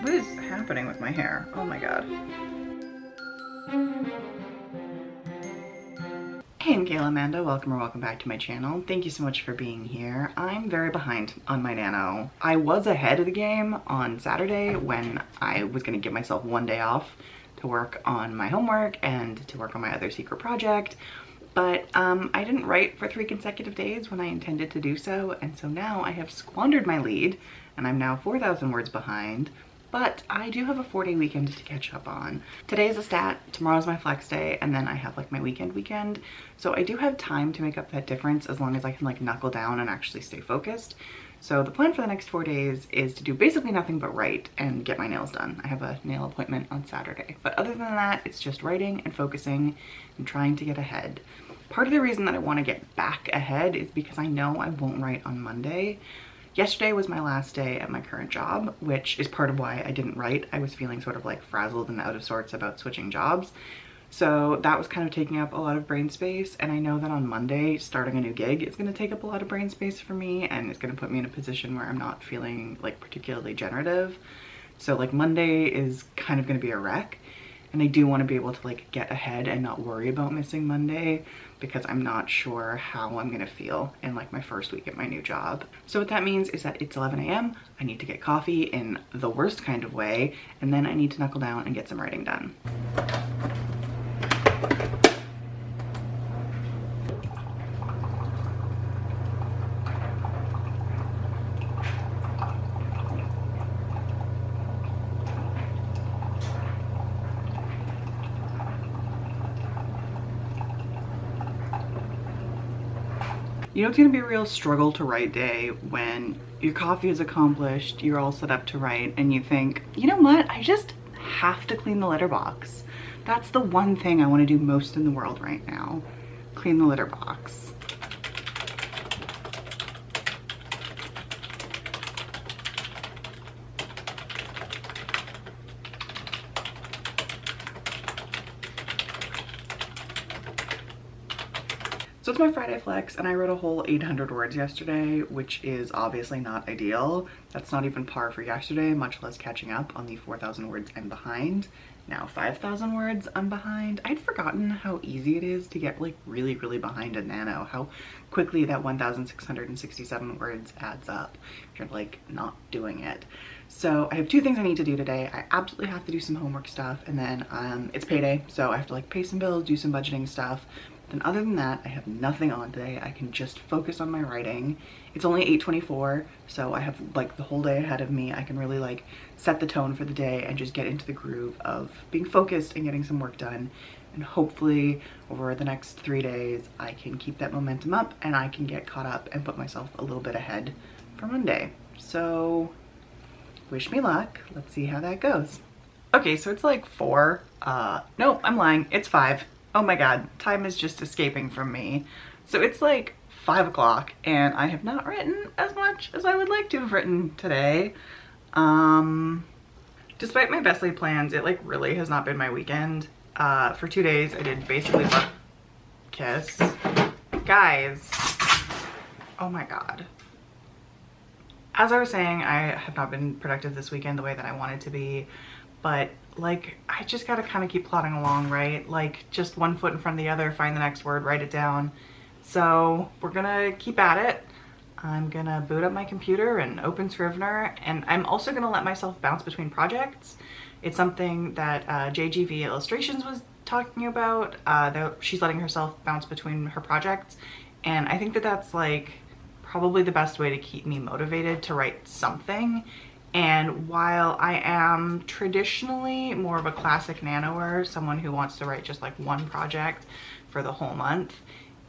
What is happening with my hair? Oh my god. Hey, I'm Kayla Amanda. Welcome or welcome back to my channel. Thank you so much for being here. I'm very behind on my NaNo. I was ahead of the game on Saturday when I was going to give myself one day off to work on my homework and to work on my other secret project. But I didn't write for 3 consecutive days when I intended to do so, and so now I have squandered my lead and I'm now 4,000 words behind. But I do have a 4-day weekend to catch up on. Today's a stat, tomorrow's my flex day, and then I have like my weekend. So I do have time to make up that difference as long as I can like knuckle down and actually stay focused. So the plan for the next 4 days is to do basically nothing but write and get my nails done. I have a nail appointment on Saturday. But other than that, it's just writing and focusing and trying to get ahead. Part of the reason that I want to get back ahead is because I know I won't write on Monday. Yesterday was my last day at my current job, which is part of why I didn't write. I was feeling sort of like frazzled and out of sorts about switching jobs. So that was kind of taking up a lot of brain space, and I know that on Monday, starting a new gig is going to take up a lot of brain space for me, and it's going to put me in a position where I'm not feeling like particularly generative. So like Monday is kind of going to be a wreck, and I do want to be able to like get ahead and not worry about missing Monday, because I'm not sure how I'm gonna feel in like my first week at my new job. So what that means is that it's 11 a.m. I need to get coffee in the worst kind of way, and then I need to knuckle down and get some writing done. You know, it's gonna be a real struggle to write day when your coffee is accomplished, you're all set up to write, and you think, you know what, I just have to clean the litter box. That's the one thing I want to do most in the world right now. Clean the litter box. So it's my Friday flex, and I wrote a whole 800 words yesterday, which is obviously not ideal. That's not even par for yesterday, much less catching up on the 4,000 words I'm behind. Now 5,000 words I'm behind. I'd forgotten how easy it is to get like really behind in NaNo, how quickly that 1,667 words adds up if you're like not doing it. So I have 2 things I need to do today. I absolutely have to do some homework stuff, and then it's payday, so I have to like pay some bills, do some budgeting stuff. Then other than that, I have nothing on today. I can just focus on my writing. It's only 8:24, so I have like the whole day ahead of me. I can really like set the tone for the day and just get into the groove of being focused and getting some work done. And hopefully over the next 3 days, I can keep that momentum up and I can get caught up and put myself a little bit ahead for Monday. So wish me luck. Let's see how that goes. Okay, so it's like 4. No, I'm lying. It's 5. Oh my god, time is just escaping from me. So it's like 5 o'clock and I have not written as much as I would like to have written today. Despite my best laid plans, it like really has not been my weekend. For 2 days I did basically kiss. Guys, oh my god. As I was saying, I have not been productive this weekend the way that I wanted to be, but like I just gotta kind of keep plodding along, right? Like just one foot in front of the other, find the next word, write it down. So we're gonna keep at it. I'm gonna boot up my computer and open Scrivener, and I'm also gonna let myself bounce between projects. It's something that JGV Illustrations was talking about. She's letting herself bounce between her projects, and I think that that's like probably the best way to keep me motivated to write something. And while I am traditionally more of a classic NaNoer, someone who wants to write just like one project for the whole month,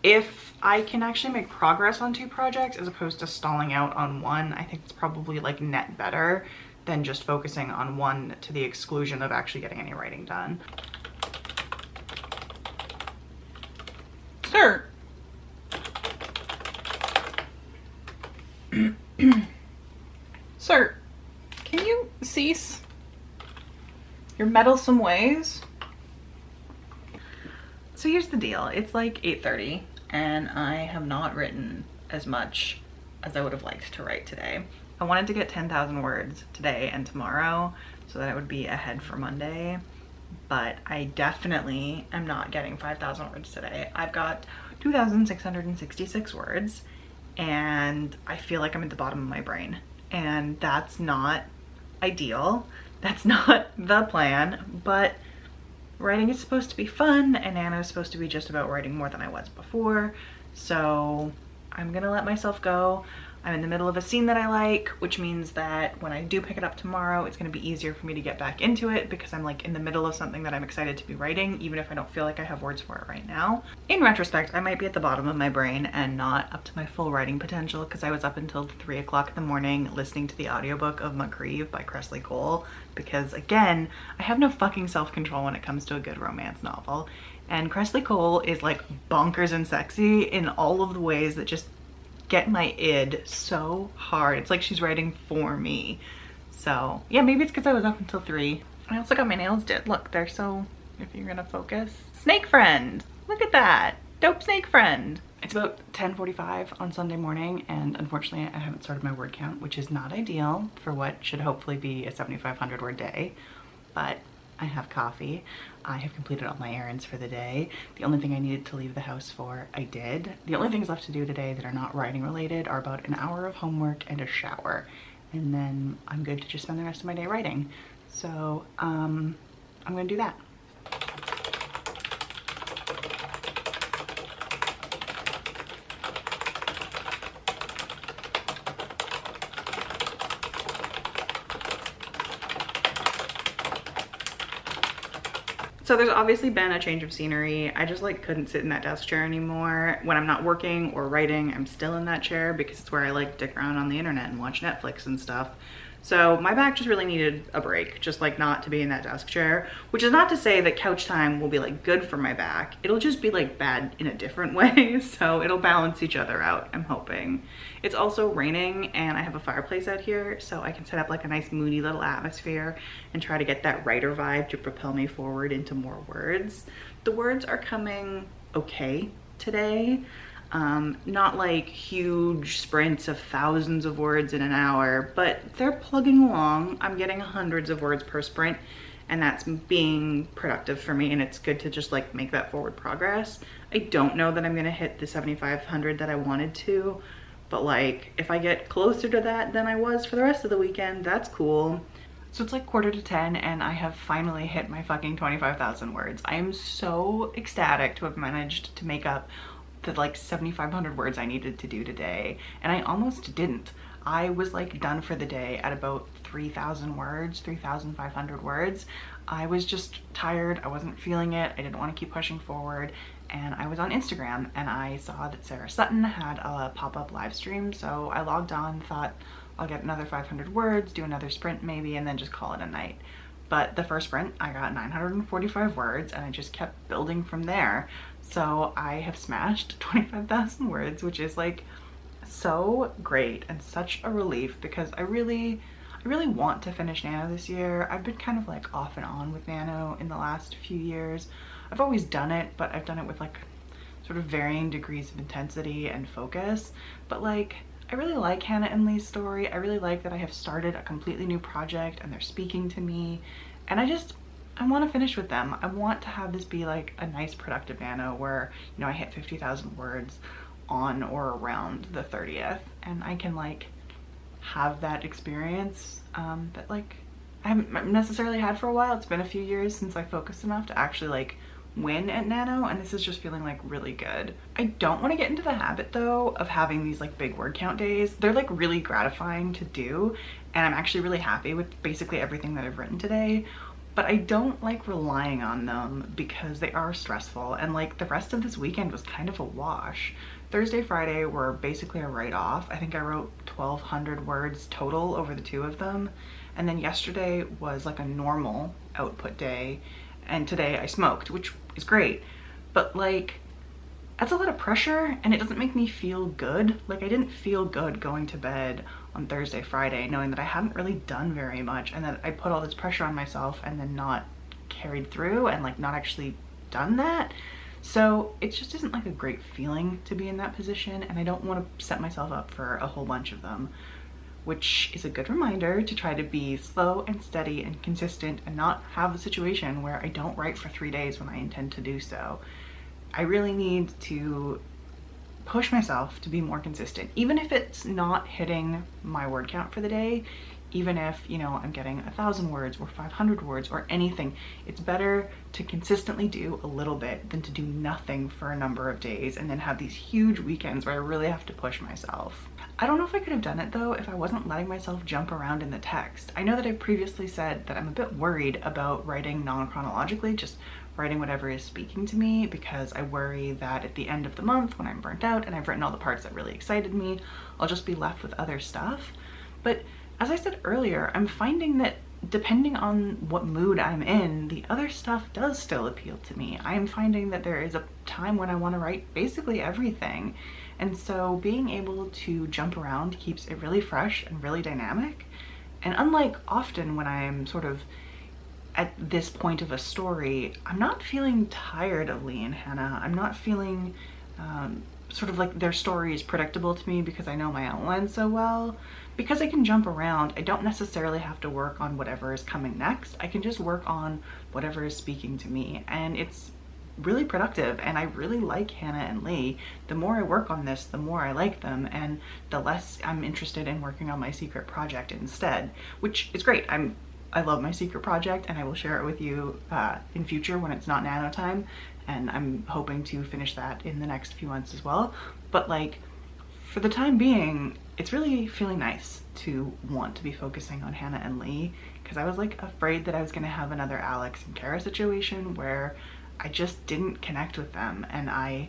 if I can actually make progress on 2 projects as opposed to stalling out on one, I think it's probably like net better than just focusing on one to the exclusion of actually getting any writing done. Sir. Sir. Can you cease your meddlesome ways? So here's the deal. It's like 8:30 and I have not written as much as I would have liked to write today. I wanted to get 10,000 words today and tomorrow so that I would be ahead for Monday, but I definitely am not getting 5,000 words today. I've got 2,666 words and I feel like I'm at the bottom of my brain, and that's not ideal. That's not the plan, but writing is supposed to be fun and Nano is supposed to be just about writing more than I was before. So I'm gonna let myself go. I'm in the middle of a scene that I like, which means that when I do pick it up tomorrow, it's gonna be easier for me to get back into it because I'm like in the middle of something that I'm excited to be writing, even if I don't feel like I have words for it right now. In retrospect, I might be at the bottom of my brain and not up to my full writing potential because I was up until 3 o'clock in the morning listening to the audiobook of McCreeve by Cressley Cole because, again, I have no fucking self-control when it comes to a good romance novel. And Cressley Cole is like bonkers and sexy in all of the ways that just get my id so hard. It's like she's writing for me. So yeah, maybe it's because I was up until 3. I also got my nails did. Look, they're so, if you're gonna focus. Snake friend, look at that. Dope snake friend. It's about 10:45 on Sunday morning and unfortunately I haven't started my word count, which is not ideal for what should hopefully be a 7,500 word day, but I have coffee. I have completed all my errands for the day. The only thing I needed to leave the house for, I did. The only things left to do today that are not writing related are about an hour of homework and a shower. And then I'm good to just spend the rest of my day writing. So I'm gonna do that. So there's obviously been a change of scenery. I just like couldn't sit in that desk chair anymore. When I'm not working or writing, I'm still in that chair because it's where I like to dick around on the internet and watch Netflix and stuff. So my back just really needed a break, just like not to be in that desk chair, which is not to say that couch time will be like good for my back. It'll just be like bad in a different way. So it'll balance each other out, I'm hoping. It's also raining and I have a fireplace out here, so I can set up like a nice moody little atmosphere and try to get that writer vibe to propel me forward into more words. The words are coming okay today. Not like huge sprints of thousands of words in an hour, but they're plugging along. I'm getting hundreds of words per sprint and that's being productive for me, and it's good to just like make that forward progress. I don't know that I'm gonna hit the 7,500 that I wanted to, but like if I get closer to that than I was for the rest of the weekend, that's cool. So it's like 9:45 and I have finally hit my fucking 25,000 words. I am so ecstatic to have managed to make up the like 7,500 words I needed to do today, and I almost didn't. I was like done for the day at about 3,000 words, 3,500 words. I was just tired, I wasn't feeling it, I didn't want to keep pushing forward, and I was on Instagram and I saw that Sarah Sutton had a pop-up live stream, so I logged on, thought I'll get another 500 words, do another sprint maybe, and then just call it a night. But the first sprint, I got 945 words and I just kept building from there. So I have smashed 25,000 words, which is like so great and such a relief because I really want to finish Nano this year. I've been kind of like off and on with Nano in the last few years. I've always done it, but I've done it with like sort of varying degrees of intensity and focus. But like, I really like Hannah and Lee's story. I really like that I have started a completely new project and they're speaking to me. And I want to finish with them. I want to have this be like a nice productive Nano where, you know, I hit 50,000 words on or around the 30th. And I can like have that experience that like I haven't necessarily had for a while. It's been a few years since I focused enough to actually like win at Nano, and this is just feeling like really good. I don't want to get into the habit though of having these like big word count days. They're like really gratifying to do and I'm actually really happy with basically everything that I've written today, but I don't like relying on them because they are stressful, and like the rest of this weekend was kind of a wash. Thursday, Friday were basically a write-off. I think I wrote 1,200 words total over the two of them, and then yesterday was like a normal output day, and today I smoked, which is great, but like that's a lot of pressure and it doesn't make me feel good. Like I didn't feel good going to bed on Thursday, Friday, knowing that I hadn't really done very much and that I put all this pressure on myself and then not carried through and like not actually done that. So it just isn't like a great feeling to be in that position, and I don't want to set myself up for a whole bunch of them. which is a good reminder to try to be slow and steady and consistent and not have a situation where I don't write for 3 days when I intend to do so. I really need to push myself to be more consistent, even if it's not hitting my word count for the day, even if, you know, I'm getting 1,000 words or 500 words or anything. It's better to consistently do a little bit than to do nothing for a number of days and then have these huge weekends where I really have to push myself. I don't know if I could have done it though if I wasn't letting myself jump around in the text. I know that I previously said that I'm a bit worried about writing non-chronologically, just writing whatever is speaking to me, because I worry that at the end of the month when I'm burnt out and I've written all the parts that really excited me, I'll just be left with other stuff. But as I said earlier, I'm finding that depending on what mood I'm in, the other stuff does still appeal to me. I am finding that there is a time when I want to write basically everything. And so being able to jump around keeps it really fresh and really dynamic. And unlike often when I'm sort of at this point of a story, I'm not feeling tired of Lee and Hannah. I'm not feeling sort of like their story is predictable to me because I know my outline so well. Because I can jump around, I don't necessarily have to work on whatever is coming next. I can just work on whatever is speaking to me, and it's really productive, and I really like Hannah and Lee. The more I work on this, the more I like them, and the less I'm interested in working on my secret project instead, which is great. I love my secret project, and I will share it with you in future when it's not Nano time, and I'm hoping to finish that in the next few months as well. But like, for the time being, it's really feeling nice to want to be focusing on Hannah and Lee, because I was like afraid that I was going to have another Alex and Kara situation where I just didn't connect with them, and I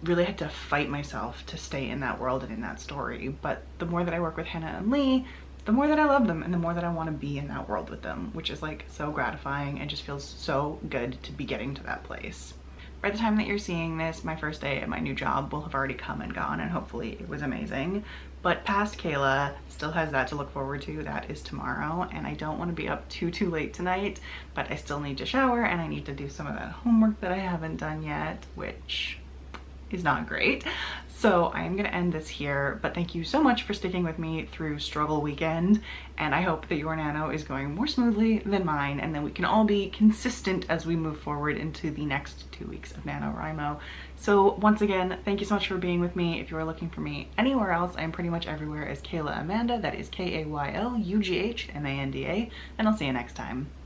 really had to fight myself to stay in that world and in that story. But the more that I work with Hannah and Lee, the more that I love them and the more that I want to be in that world with them, which is like so gratifying and just feels so good to be getting to that place. By the time that you're seeing this, my first day at my new job will have already come and gone, and hopefully it was amazing. But past Kayla still has that to look forward to. That is tomorrow, and I don't want to be up too late tonight, but I still need to shower and I need to do some of that homework that I haven't done yet, which is not great. So I am going to end this here, but thank you so much for sticking with me through struggle weekend, and I hope that your Nano is going more smoothly than mine, and then we can all be consistent as we move forward into the next 2 weeks of NaNoWriMo. So once again, thank you so much for being with me. If you are looking for me anywhere else, I am pretty much everywhere as Kayla Amanda. That is KaylaUghAmanda, and I'll see you next time.